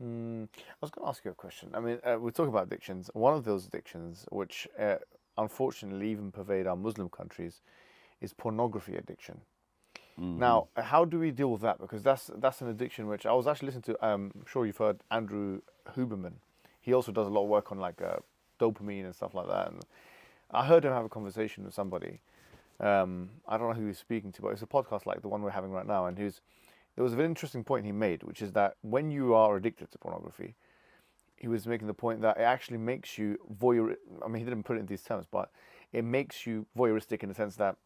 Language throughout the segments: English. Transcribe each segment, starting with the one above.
I was going to ask you a question. I mean, we're talking about addictions. One of those addictions, which unfortunately even pervade our Muslim countries, is pornography addiction. Hmm. Now, how do we deal with that? Because that's an addiction which I was actually listening to. I'm sure you've heard Andrew Huberman. He also does a lot of work on like dopamine and stuff like that. And I heard him have a conversation with somebody. I don't know who he was speaking to, but it's a podcast like the one we're having right now. And there was an interesting point he made, which is that when you are addicted to pornography, he was making the point that it actually makes you voyeur. I mean, he didn't put it in these terms, but it makes you voyeuristic in the sense that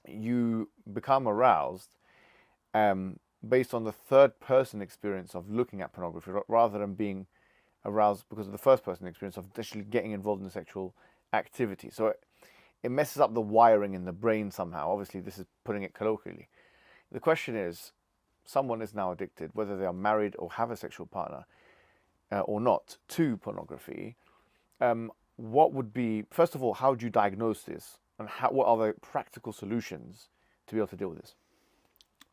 you become aroused based on the third person experience of looking at pornography rather than being aroused because of the first person experience of actually getting involved in sexual activity. So it messes up the wiring in the brain somehow. Obviously, this is putting it colloquially. The question is, someone is now addicted, whether they are married or have a sexual partner or not, to pornography. What would be, first of all, how do you diagnose this? And what are the practical solutions to be able to deal with this?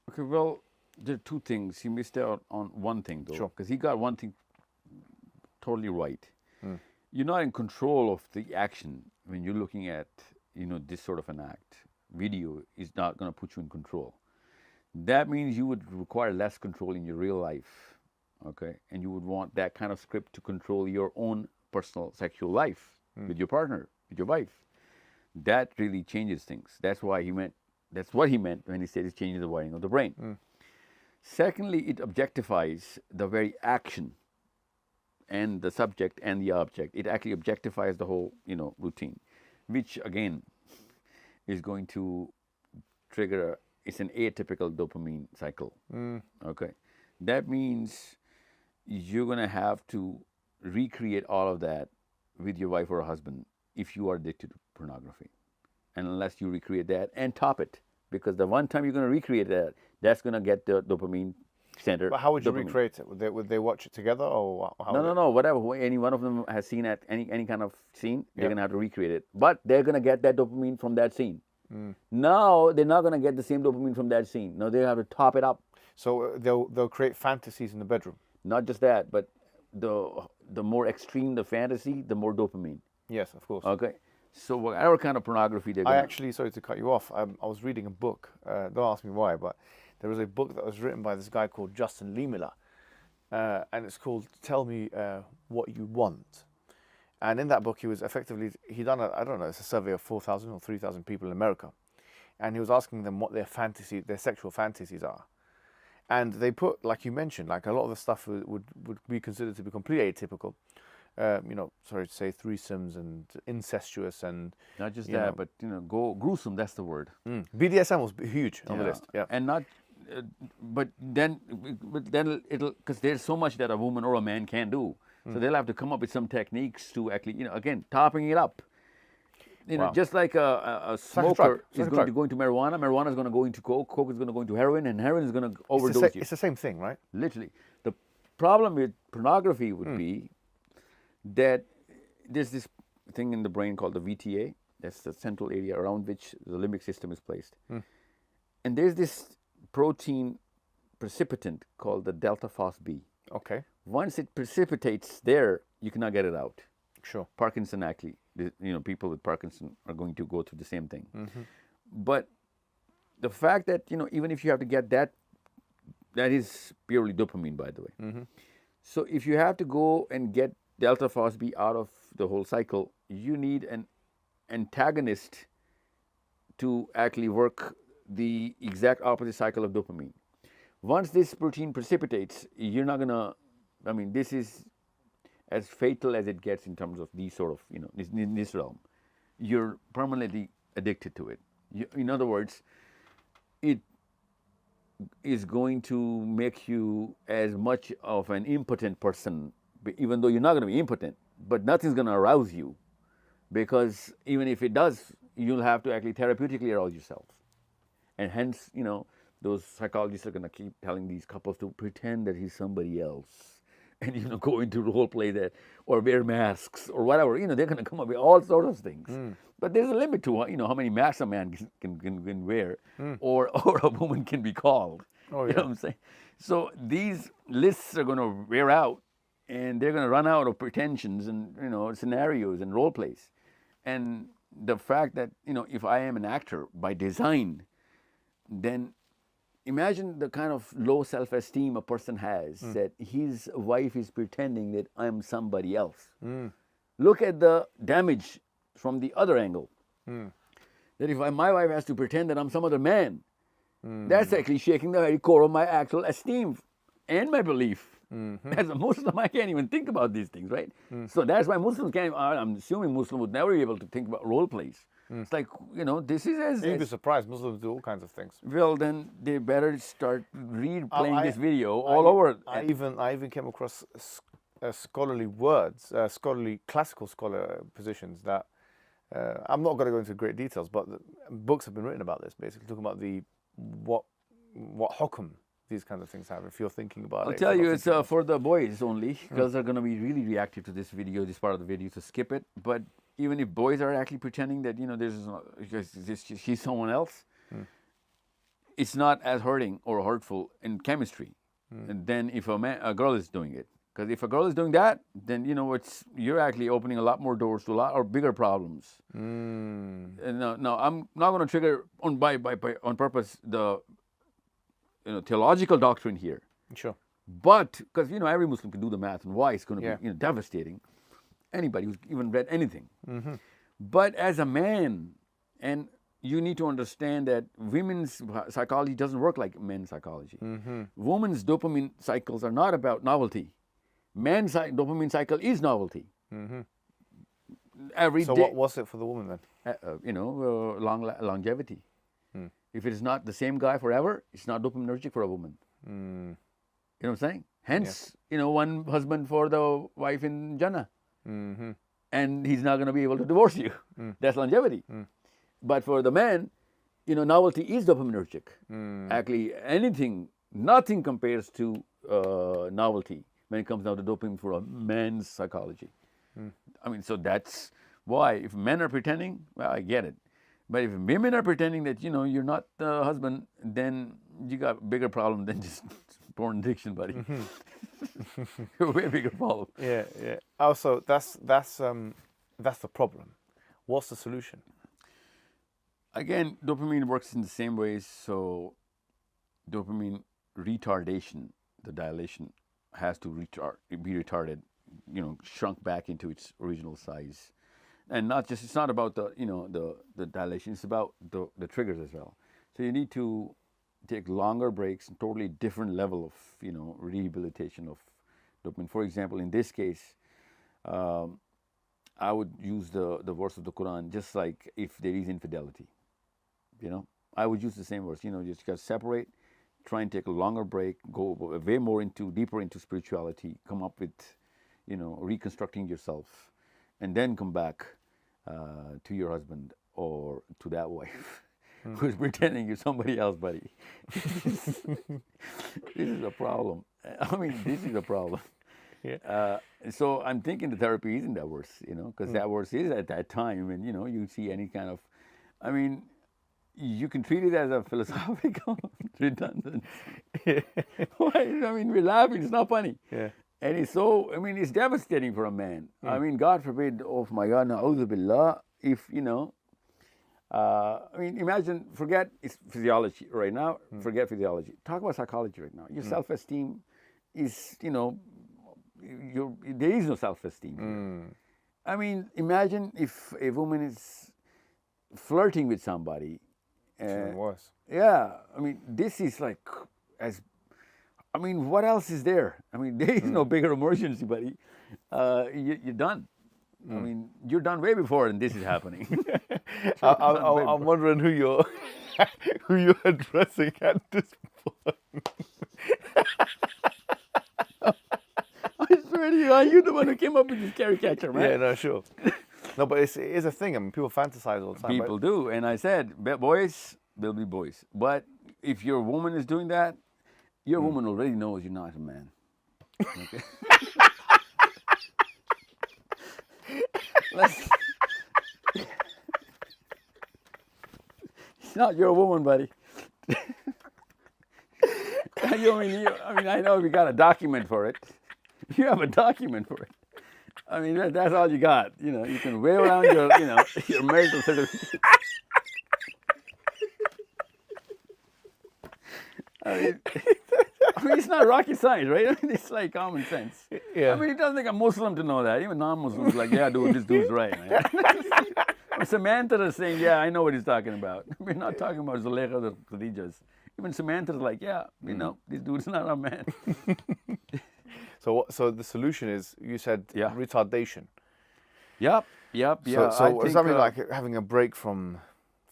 Okay, well, there are two things. He missed out on one thing, though, Sure. because he got one thing totally right. Mm. You're not in control of the action when you're looking at, this sort of an act. Video is not going to put you in control. That means you would require less control in your real life, okay? And you would want that kind of script to control your own personal sexual life with your partner, with your wife. That really changes things. That's what he meant when he said it changes the wiring of the brain. Secondly, it objectifies the very action and the subject and the object. It actually objectifies the whole, routine, which again is going to trigger it's an atypical dopamine cycle. Okay. That means you're going to have to recreate all of that with your wife or husband if you are addicted to pornography. And unless you recreate that and top it, because the one time you're going to recreate that, that's going to get the dopamine center. But how would you dopamine. recreate it? Would they watch it together, or how would No. Whatever any one of them has seen at any kind of scene, they're Yeah. going to have to recreate it. But they're going to get that dopamine from that scene. Now they're not going to get the same dopamine from that scene. No, they have to top it up. So they'll create fantasies in the bedroom. Not just that, but the more extreme the fantasy, the more dopamine. Yes, of course. Okay, so whatever kind of pornography they're I going actually, sorry to cut you off. I was reading a book. Don't ask me why, but there was a book that was written by this guy called Justin Lee and it's called "Tell Me What You Want." And in that book, he done I don't know, it's a survey of 4,000 or 3,000 people in America, and he was asking them what their sexual fantasies are. And they put, like you mentioned, like a lot of the stuff would be considered to be completely atypical. Sorry to say, threesomes and incestuous and not just you that, know. but go gruesome. That's the word. BDSM was huge on the Yeah. list. Yeah. And not, but then it'll because there's so much that a woman or a man can do. So they'll have to come up with some techniques to actually, again, topping it up. Wow. Just like a like a drug. smoker It's like is a going to drug. go into marijuana, marijuana is going to go into coke, coke is going to go into heroin, and heroin is going to overdose you. It's the same thing, right? Literally. The problem with pornography would be that there's this thing in the brain called the VTA. That's the central area around which the limbic system is placed. And there's this protein precipitant called the delta phos-B. Okay. Once it precipitates there, you cannot get it out. Sure. Parkinson actually, people with Parkinson are going to go through the same thing. But the fact that, even if you have to get that is purely dopamine, by the way. So if you have to go and get delta phos-B out of the whole cycle, you need an antagonist to actually work the exact opposite cycle of dopamine. Once this protein precipitates, you're not going to, this is as fatal as it gets in terms of these sort of, in this realm. You're permanently addicted to it. In other words, it is going to make you as much of an impotent person, even though you're not going to be impotent, but nothing's going to arouse you, because even if it does, you'll have to actually therapeutically arouse yourself. And hence, those psychologists are going to keep telling these couples to pretend that he's somebody else and, go into role play that or wear masks or whatever. They're going to come up with all sorts of things. But there's a limit to, how many masks a man can wear or a woman can be called. Oh, You yeah. know what I'm saying? So these lists are going to wear out, and they're going to run out of pretensions and scenarios and role plays. And the fact that if I am an actor by design, then imagine the kind of low self-esteem a person has that his wife is pretending that I'm somebody else. Look at the damage from the other angle. That if my wife has to pretend that I'm some other man, that's actually shaking the very core of my actual esteem and my belief. As a Muslim, I can't even think about these things, right? So that's why Muslims can't. I'm assuming Muslims would never be able to think about role plays. It's like this is You'd be as surprised. Muslims do all kinds of things. well. Then they better start replaying this video I- all over. I even came across scholarly words, classical scholar positions that I'm not going to go into great details, but books have been written about this, basically talking about what hukum these kinds of things have. If you're thinking about I'll it, tell if you're you, not it's thinking for the boys only. Girls are going to be really reactive to this video, this part of the video, so skip it. But even if boys are actually pretending that she's someone else, it's not as hurting or hurtful in chemistry than if a girl is doing it. Because if a girl is doing that, then you're actually opening a lot more doors to a lot or bigger problems. And no, I'm not going to trigger on purpose the theological doctrine here. Sure. But because every Muslim can do the math and why it's going to Yeah. be devastating. Anybody who's even read anything. But as a man, and you need to understand that women's psychology doesn't work like men's psychology. Women's dopamine cycles are not about novelty. Man's dopamine cycle is novelty. Every So day, what was it for the woman then? longevity. If it is not the same guy forever, it's not dopaminergic for a woman. You know what I'm saying? Hence, one husband for the wife in Jannah. And he's not going to be able to divorce you. That's longevity. But for the man, novelty is dopaminergic. Actually, nothing compares to novelty when it comes down to dopamine for a man's psychology. I mean, so that's why if men are pretending, well, I get it. But if women are pretending that, you're not the husband, then you got a bigger problem than just porn addiction, buddy. A way bigger problem. Yeah. Also, that's the problem. What's the solution? Again, dopamine works in the same ways. So dopamine retardation, the dilation, has to be retarded, shrunk back into its original size. And it's not about the dilation, it's about the triggers as well. So you need to take longer breaks, totally different level of, rehabilitation of dopamine. For example, in this case, I would use the verse of the Quran, just like if there is infidelity. I would use the same verse. Just got to separate, try and take a longer break, go way more deeper into spirituality, come up with, reconstructing yourself, and then come back to your husband or to that wife who's pretending you're somebody else, buddy. This is a problem. I mean, this is a problem. Yeah. So I'm thinking the therapy isn't that verse, because that verse is at that time, and you see any kind of, I mean, you can treat it as a philosophical redundant. Why? I mean, we're laughing. It's not funny. Yeah. And it's devastating for a man. I mean, God forbid, oh my God, na'udhu billah, if, imagine, forget physiology right now, forget physiology. Talk about psychology right now. Your self-esteem is, there is no self-esteem. I mean, imagine if a woman is flirting with somebody. It's even worse. Yeah, I mean, this is like, what else is there? I mean, there is no bigger emergency, buddy. You're done. I mean, you're done way before and this is happening. I'm wondering who you're addressing at this point. I swear to you, you're the one who came up with this caricature, man. Yeah, no, sure. No, but it is a thing. I mean, people fantasize all the time. People do, and I said, boys will be boys. But if your woman is doing that, your woman already knows you're not a man. Okay? It's not your woman, buddy. I mean, I know we got a document for it. You have a document for it. I mean, that's all you got. You can wave around your marital certificate. I mean, it's not rocket science, right? I mean, it's like common sense. Yeah. I mean, it doesn't take a Muslim to know that. Even non-Muslims like, yeah, dude, this dude's right, man. Samantha is saying, yeah, I know what he's talking about. We're not talking about Zulekha or Khadijas. Even Samantha's like, yeah, this dude's not a man. So the solution is, you said, retardation. Yep. So does that mean like having a break from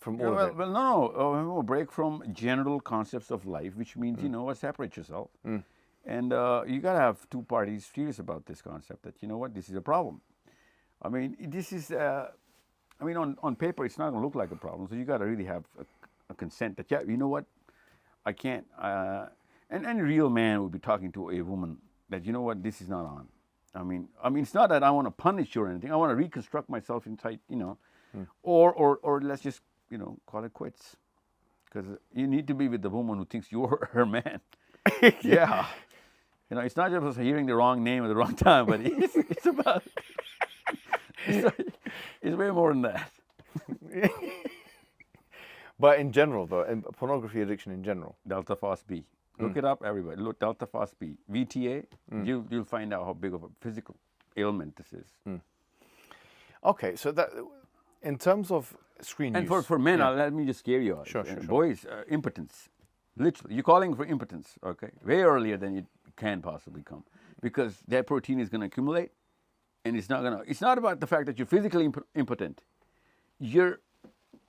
all of it? Well, no. A break from general concepts of life, which means, separate yourself. And you got to have two parties serious about this concept that, this is a problem. I mean, this is, on paper, it's not going to look like a problem. So you got to really have a consent that, yeah, you know what, I can't. And any real man would be talking to a woman that, you know what, this is not on. I mean, it's not that I want to punish you or anything. I want to reconstruct myself inside, or let's just, call it quits. Because you need to be with the woman who thinks you're her man. Yeah. It's not just hearing the wrong name at the wrong time, but it's about, it's way more than that. But in general, though, in pornography addiction in general. Delta Phos B. Look it up, everybody. Look, Delta Phos B. VTA, you'll find out how big of a physical ailment this is. Okay, so that, in terms of screen use. And for men, let me just scare you out. Sure. Boys, impotence. Literally, you're calling for impotence, okay? Way earlier than you can possibly come. Because that protein is going to accumulate, and it's not about the fact that you're physically impotent. Your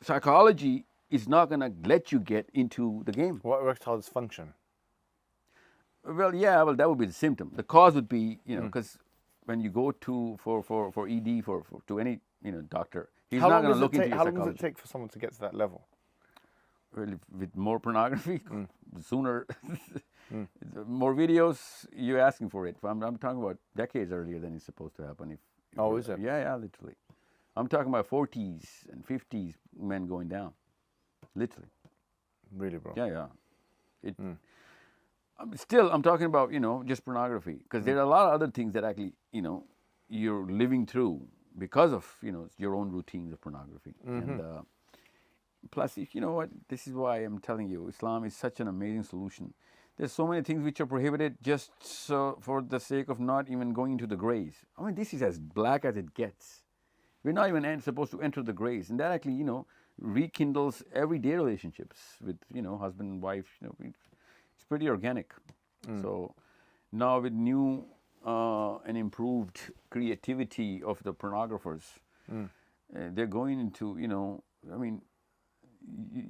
psychology is not going to let you get into the game. What erectile dysfunction? Well, that would be the symptom. The cause would be, because when you go for ED to any doctor, he's not going to look into your psychology. How long does it take for someone to get to that level? Well, with more pornography, sooner, more videos, you're asking for it. I'm talking about decades earlier than it's supposed to happen. Is it? Yeah, literally. I'm talking about 40s and 50s men going down, literally. Really, bro? Yeah. Still, I'm talking about, just pornography. Because there are a lot of other things that actually, you're living through because of, your own routines of pornography. And plus, if you know what, this is why I'm telling you, Islam is such an amazing solution. There's so many things which are prohibited just for the sake of not even going into the grays. I mean, this is as black as it gets. We're not even supposed to enter the grays. And that actually, rekindles everyday relationships with, husband and wife. It's pretty organic. So now with new and improved creativity of the pornographers, they're going into,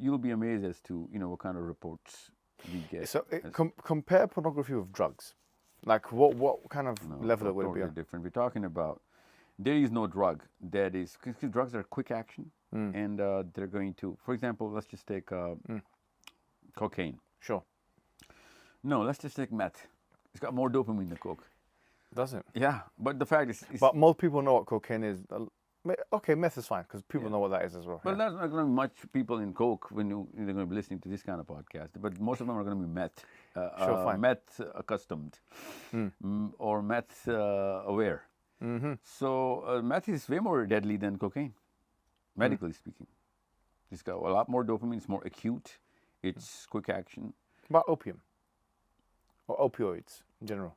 you'll be amazed as to, what kind of reports we get. So compare pornography with drugs. Like what kind of level would it be on? Different. We're talking about, there is no drug that is, because drugs are quick action, and they're going to, for example, let's just take cocaine. Sure. No, let's just take meth. It's got more dopamine than coke. Does it? Yeah, but the fact is... But most people know what cocaine is. Okay, meth is fine, because people know what that is as well. But there's not going to be much people in coke when they're going to be listening to this kind of podcast. But most of them are going to be meth. Fine. Meth accustomed. Or meth aware. So meth is way more deadly than cocaine, medically speaking. It's got a lot more dopamine. It's more acute. It's quick action. About opium? Or opioids in general?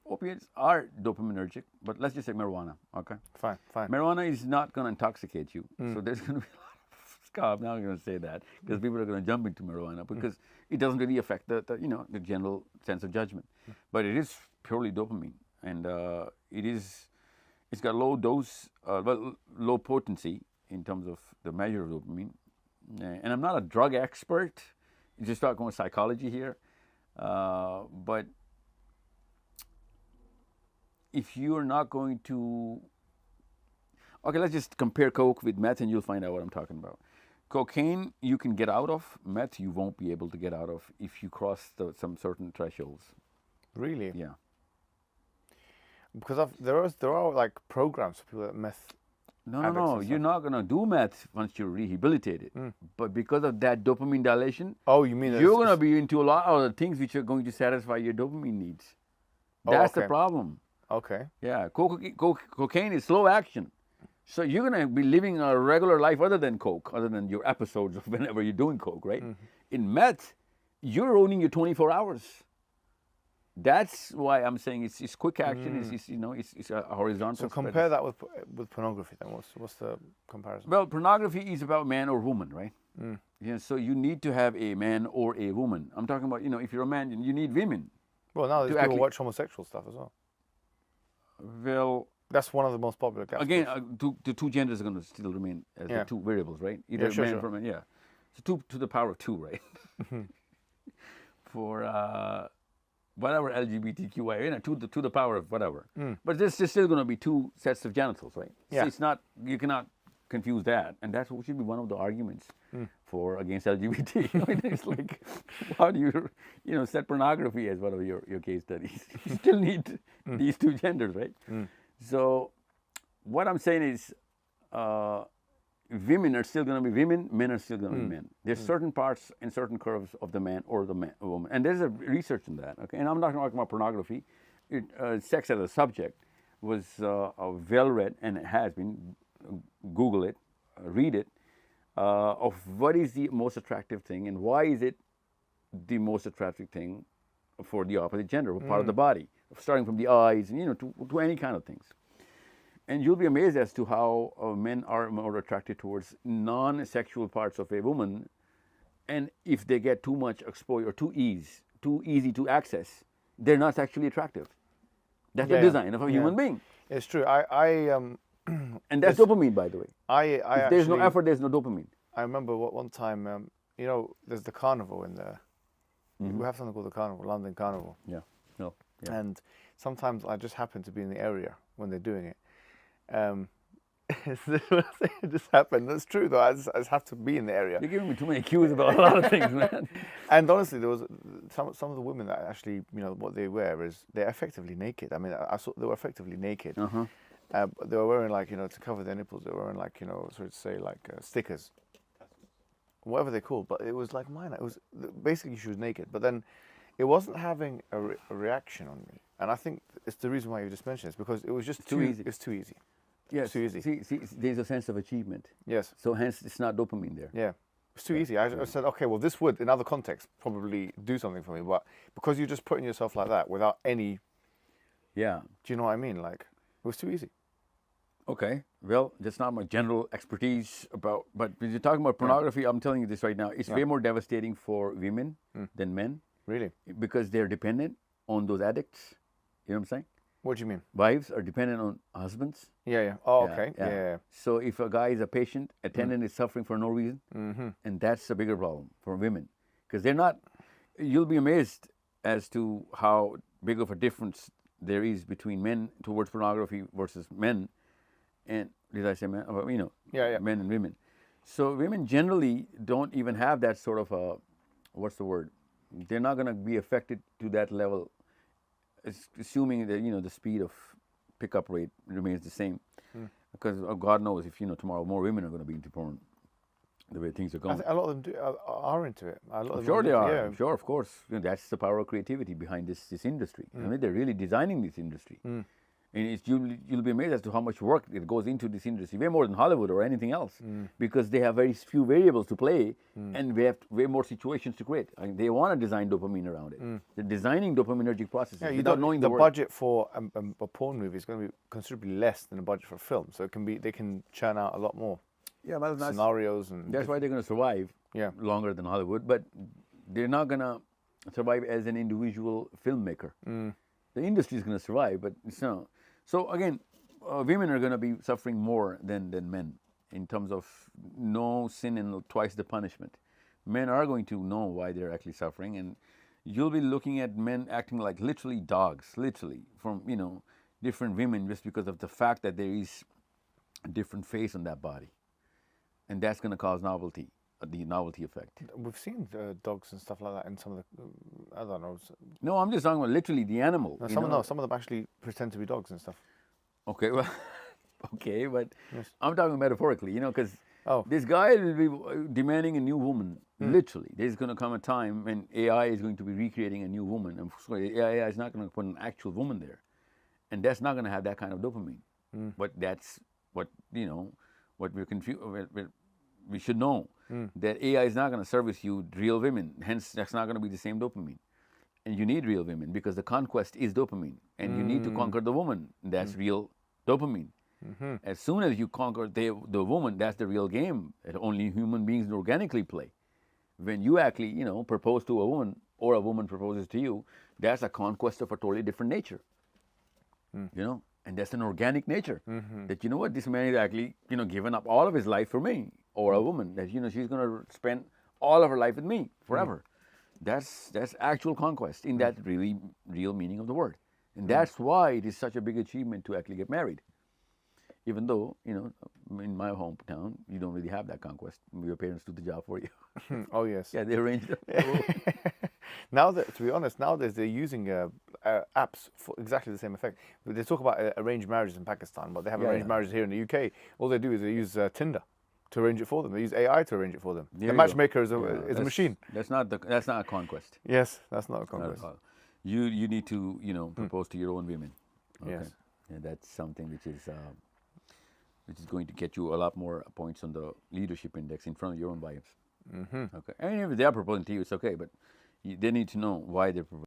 Opiates are dopaminergic, but let's just say marijuana, okay? Fine. Marijuana is not going to intoxicate you. So there's going to be a lot of scoff. Now I'm going to say that because people are going to jump into marijuana because it doesn't really affect the general sense of judgment. But it is purely dopamine, and it's got low dose, low potency in terms of the measure of dopamine. And I'm not a drug expert. Just talking about psychology here. But if you're not going to... Okay, let's just compare coke with meth and you'll find out what I'm talking about. Cocaine you can get out of. Meth you won't be able to get out of if you cross some certain thresholds. Really? Yeah. Because there are like programs for people that meth No, addicts and you're stuff. not gonna do meth once you're rehabilitated. But because of that dopamine dilation, Oh, you mean you're gonna be into a lot of the things which are going to satisfy your dopamine needs. That's the okay. problem. Okay. Yeah, cocaine is slow action. So you're gonna be living a regular life other than coke, other than your episodes of whenever you're doing coke, right? In meth, you're owning your 24 hours. That's why I'm saying it's quick action. It's a horizontal. So compare that with pornography. Then what's the comparison? Well, pornography is about man or woman, right? Yeah. So you need to have a man or a woman. I'm talking about if you're a man, you need women. Well, now there's people actually watch homosexual stuff as well. Well, that's one of the most popular gaps. Again, the two genders are going to still remain as the two variables, right? Either man or man. Yeah. So 2 to the power of 2, right? For whatever LGBTQI, 2 to the power of whatever. But there's still going to be 2 sets of genitals, right? Yeah. So it's not, you cannot confuse that, and that's what should be one of the arguments for against LGBT. It's like, how do you set pornography as one of your case studies? You still need these 2 genders, right? So what I'm saying is, women are still going to be women, men are still going to be men. There's certain parts and certain curves of the man or the woman, and there's a research in that. Okay, and I'm not talking about pornography. Sex as a subject was well read, and it has been. Google it, read it, of what is the most attractive thing and why is it the most attractive thing for the opposite gender, or part of the body, starting from the eyes, and to any kind of things. And you'll be amazed as to how men are more attracted towards non-sexual parts of a woman, and if they get too much exposure or too easy to access, they're not sexually attractive. That's the design of a human being. It's true. And that's dopamine, by the way. If there's no effort, there's no dopamine. I remember one time, there's the carnival in there. We have something called the carnival, London Carnival. Yeah. No. Yeah. And sometimes I just happen to be in the area when they're doing it. It just happened. That's true, though. I just have to be in the area. You're giving me too many cues about a lot of things, man. And honestly, there was some of the women that actually, what they wear is they're effectively naked. I mean, I saw they were effectively naked. They were wearing to cover their nipples. They were wearing stickers, whatever they're called. But it was like minor. It was basically she was naked. But then it wasn't having a reaction on me. And I think it's the reason why you just mentioned this, because it was just too easy. It's too easy. Yes. It's too easy. See, there's a sense of achievement. Yes. So hence it's not dopamine there. Yeah. It's too easy. I said, okay, well, this would, in other contexts, probably do something for me. But because you're just putting yourself like that without any... Yeah. Do you know what I mean? Like, it was too easy. Okay, well, that's not my general expertise about, but when you're talking about pornography, I'm telling you this right now, it's way more devastating for women than men. Really? Because they're dependent on those addicts. You know what I'm saying? What do you mean? Wives are dependent on husbands. Yeah. Oh, okay. Yeah. So if a guy is a patient, attendant is suffering for no reason, and that's a bigger problem for women. Because they're not, you'll be amazed as to how big of a difference there is between men towards pornography versus men. And did I say men? Men and women. So women generally don't even have that sort of a, what's the word? They're not going to be affected to that level, assuming that the speed of pickup rate remains the same. Because God knows if tomorrow more women are going to be into porn, the way things are going. A lot of them are into it. Sure they are. Yeah. Sure, of course. That's the power of creativity behind this industry. I mean, they're really designing this industry. And you'll be amazed as to how much work it goes into this industry, way more than Hollywood or anything else, because they have very few variables to play, and we have way more situations to create. I mean, they want to design dopamine around it. They're designing dopaminergic processes without knowing the word. Budget for a porn movie is going to be considerably less than the budget for a film, so they can churn out a lot more scenarios. And that's why they're going to survive longer than Hollywood, but they're not going to survive as an individual filmmaker. The industry is going to survive, but it's not. So again, women are going to be suffering more than men in terms of no sin and twice the punishment. Men are going to know why they're actually suffering, and you'll be looking at men acting like literally dogs, from different women, just because of the fact that there is a different face on that body, and that's going to cause novelty. The novelty effect. We've seen dogs and stuff like that in some of the, I don't know. No, I'm just talking about literally the animal. No, some of them actually pretend to be dogs and stuff. Okay, well, Okay, but Yes. I'm talking metaphorically, because Oh. this guy will be demanding a new woman. Literally, there's going to come a time when AI is going to be recreating a new woman, and so AI is not going to put an actual woman there, and that's not going to have that kind of dopamine. But that's what what we're confused. We should know that AI is not going to service you real women. Hence, that's not going to be the same dopamine. And you need real women because the conquest is dopamine, and you need to conquer the woman. That's real dopamine. As soon as you conquer the woman, that's the real game that only human beings organically play. When you actually, propose to a woman or a woman proposes to you, that's a conquest of a totally different nature. And that's an organic nature. That what this man is actually, given up all of his life for me, or a woman that she's going to spend all of her life with me forever. That's actual conquest in that really real meaning of the word, and that's why it is such a big achievement to actually get married. Even though, in my hometown, you don't really have that conquest. Your parents do the job for you. Oh, yes. Yeah, they arrange it. Now that, to be honest, nowadays they're using apps for exactly the same effect. They talk about arranged marriages in Pakistan, but they have arranged marriages here in the UK. All they do is they use Tinder to arrange it for them. They use AI to arrange it for them. The matchmaker is a machine. That's not a conquest. Yes, that's not a conquest. You need to propose to your own women. Okay? Yes. And that's something which is going to get you a lot more points on the leadership index in front of your own wives. Okay, and if they are proposing to you, it's okay, but they need to know why they're proposing.